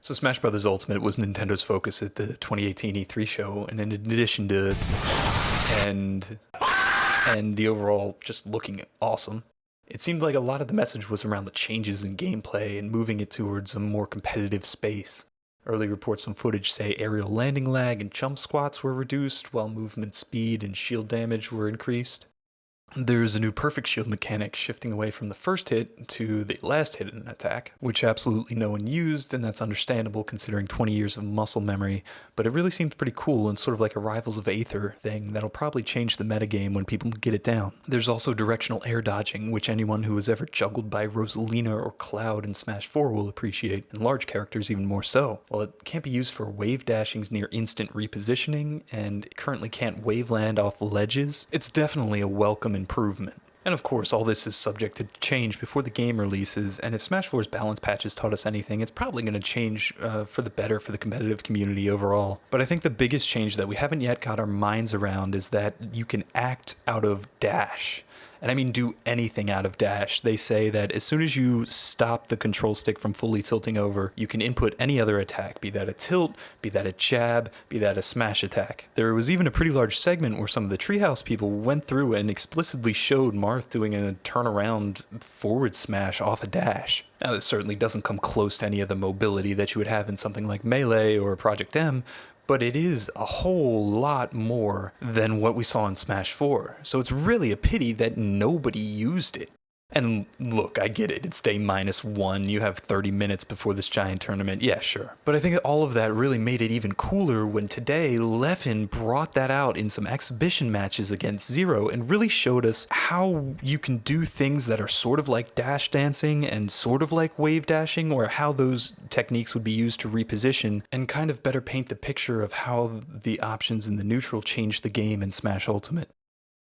So Smash Bros. Ultimate was Nintendo's focus at the 2018 E3 show, and in addition to and the overall just looking awesome, it seemed like a lot of the message was around the changes in gameplay and moving it towards a more competitive space. Early reports from footage say aerial landing lag and jump squats were reduced, while movement speed and shield damage were increased. There's a new perfect shield mechanic shifting away from the first hit to the last hit in an attack, which absolutely no one used, and that's understandable considering 20 years of muscle memory, but it really seems pretty cool and sort of like a Rivals of Aether thing that'll probably change the metagame when people get it down. There's also directional air dodging, which anyone who has ever juggled by Rosalina or Cloud in Smash 4 will appreciate, and large characters even more so. While it can't be used for wave dashing's near instant repositioning, and it currently can't wave land off ledges, it's definitely a welcome improvement. And of course, all this is subject to change before the game releases, and if Smash 4's balance patches taught us anything, it's probably going to change for the better for the competitive community overall. But I think the biggest change that we haven't yet got our minds around is that you can act out of dash. And I mean do anything out of dash. They say that as soon as you stop the control stick from fully tilting over, you can input any other attack, be that a tilt, be that a jab, be that a smash attack. There was even a pretty large segment where some of the Treehouse people went through and explicitly showed Marth doing a turnaround forward smash off a dash. Now this certainly doesn't come close to any of the mobility that you would have in something like Melee or Project M, but it is a whole lot more than what we saw in Smash 4, so it's really a pity that nobody used it. And look, I get it, it's day -1, you have 30 minutes before this giant tournament, yeah, sure. But I think that all of that really made it even cooler when today Leffen brought that out in some exhibition matches against Zero and really showed us how you can do things that are sort of like dash dancing and sort of like wave dashing, or how those techniques would be used to reposition, and kind of better paint the picture of how the options in the neutral changed the game in Smash Ultimate.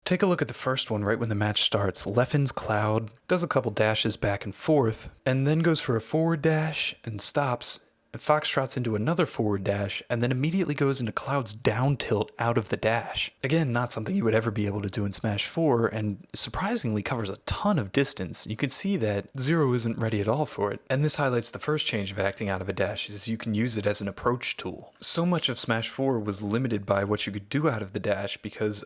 Take a look at the first one right when the match starts. Leffen's Cloud does a couple dashes back and forth, and then goes for a forward dash and stops, and foxtrots into another forward dash, and then immediately goes into Cloud's down tilt out of the dash. Again, not something you would ever be able to do in Smash 4, and surprisingly covers a ton of distance. You can see that Zero isn't ready at all for it. And this highlights the first change of acting out of a dash, is you can use it as an approach tool. So much of Smash 4 was limited by what you could do out of the dash because,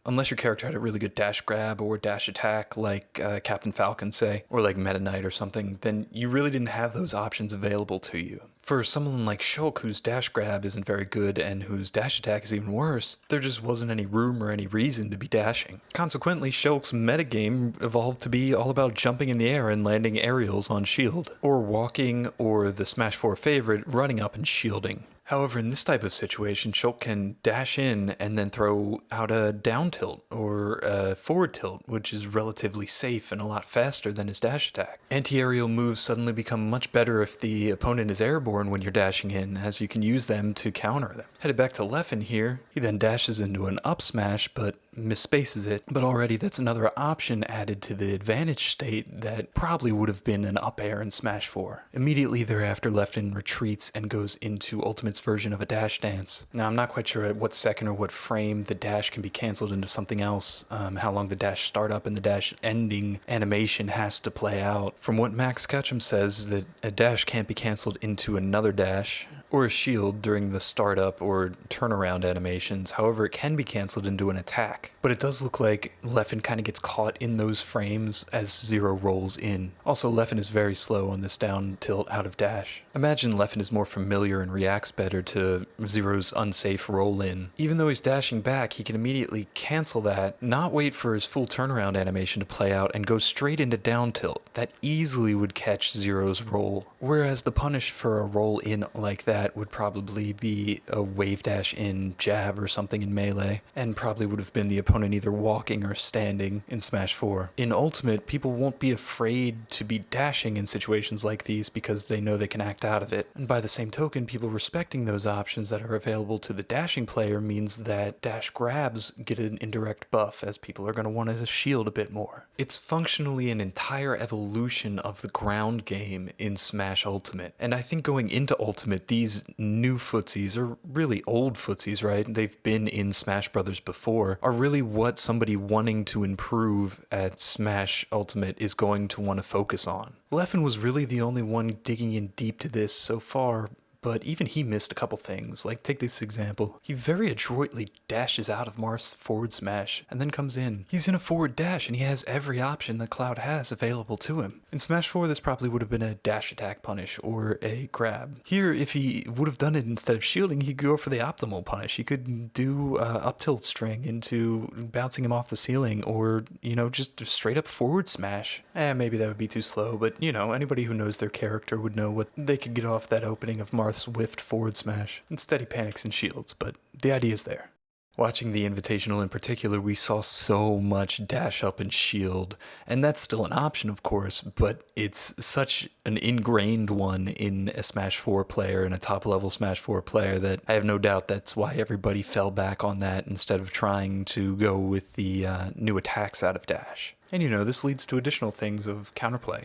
unless your character had a really good dash grab or dash attack like Captain Falcon, say, or like Meta Knight or something, then you really didn't have those options available to you. For someone like Shulk, whose dash grab isn't very good and whose dash attack is even worse, there just wasn't any room or any reason to be dashing. Consequently, Shulk's metagame evolved to be all about jumping in the air and landing aerials on shield, or walking, or the Smash 4 favorite, running up and shielding. However, in this type of situation, Shulk can dash in and then throw out a down tilt or a forward tilt, which is relatively safe and a lot faster than his dash attack. Anti-aerial moves suddenly become much better if the opponent is airborne when you're dashing in, as you can use them to counter them. Headed back to Leffen here, he then dashes into an up smash, but misspaces it, but already that's another option added to the advantage state that probably would have been an up air in Smash 4. Immediately thereafter, Leffen retreats and goes into Ultimate's version of a dash dance. Now I'm not quite sure at what second or what frame the dash can be cancelled into something else, how long the dash startup and the dash ending animation has to play out. From what Max Ketchum says is that a dash can't be cancelled into another dash or a shield during the startup or turnaround animations. However, it can be cancelled into an attack. But it does look like Leffen kind of gets caught in those frames as Zero rolls in. Also, Leffen is very slow on this down tilt out of dash. Imagine Leffen is more familiar and reacts better to Zero's unsafe roll in. Even though he's dashing back, he can immediately cancel that, not wait for his full turnaround animation to play out, and go straight into down tilt. That easily would catch Zero's roll. Whereas the punish for a roll in like that would probably be a wave dash in jab or something in Melee, and probably would have been the opponent either walking or standing in Smash 4. In Ultimate, people won't be afraid to be dashing in situations like these because they know they can act out of it. And by the same token, people respecting those options that are available to the dashing player means that dash grabs get an indirect buff, as people are going to want to shield a bit more. It's functionally an entire evolution of the ground game in Smash Ultimate, and I think going into Ultimate, these new footsies, or really old footsies, right? They've been in Smash Brothers before, are really what somebody wanting to improve at Smash Ultimate is going to want to focus on. Leffen was really the only one digging in deep to this so far, but even he missed a couple things. Like, take this example. He very adroitly dashes out of Marth's forward smash and then comes in. He's in a forward dash and he has every option that Cloud has available to him. In Smash 4, this probably would have been a dash attack punish or a grab. Here, if he would have done it instead of shielding, he could go for the optimal punish. He could do up tilt string into bouncing him off the ceiling, or, you know, just straight up forward smash. Maybe that would be too slow, but, you know, anybody who knows their character would know what they could get off that opening of Marth's whiffed forward smash. Instead he panics and shields, but the idea's there. Watching the Invitational in particular, we saw so much dash up and shield, and that's still an option, of course, but it's such an ingrained one in a Smash 4 player and a top-level Smash 4 player that I have no doubt that's why everybody fell back on that instead of trying to go with the new attacks out of dash. And, you know, this leads to additional things of counterplay.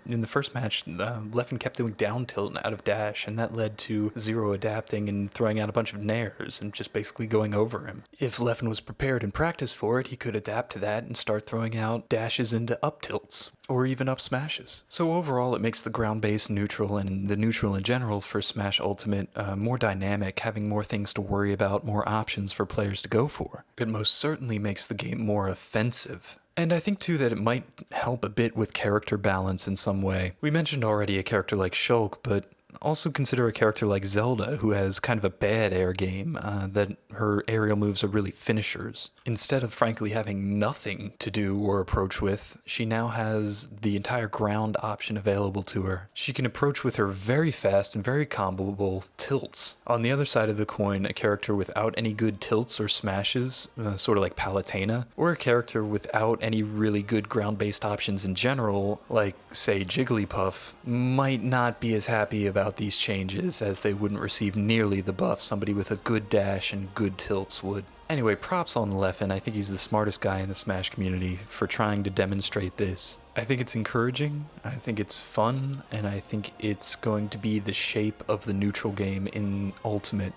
In the first match, Leffen kept doing down tilt out of dash, and that led to Zero adapting and throwing out a bunch of nairs and just basically going over him. If Leffen was prepared and practiced for it, he could adapt to that and start throwing out dashes into up tilts, or even up smashes. So overall, it makes the ground-based neutral and the neutral in general for Smash Ultimate more dynamic, having more things to worry about, more options for players to go for. It most certainly makes the game more offensive. And I think too that it might help a bit with character balance in some way. We mentioned already a character like Shulk, but also consider a character like Zelda, who has kind of a bad air game, that her aerial moves are really finishers. Instead of frankly having nothing to do or approach with, she now has the entire ground option available to her. She can approach with her very fast and very comboable tilts. On the other side of the coin, a character without any good tilts or smashes, sort of like Palutena, or a character without any really good ground-based options in general, like, say, Jigglypuff, might not be as happy about these changes, as they wouldn't receive nearly the buff somebody with a good dash and good tilts would. Anyway, props on Leffen. I think he's the smartest guy in the Smash community for trying to demonstrate this. I think it's encouraging, I think it's fun, and I think it's going to be the shape of the neutral game in Ultimate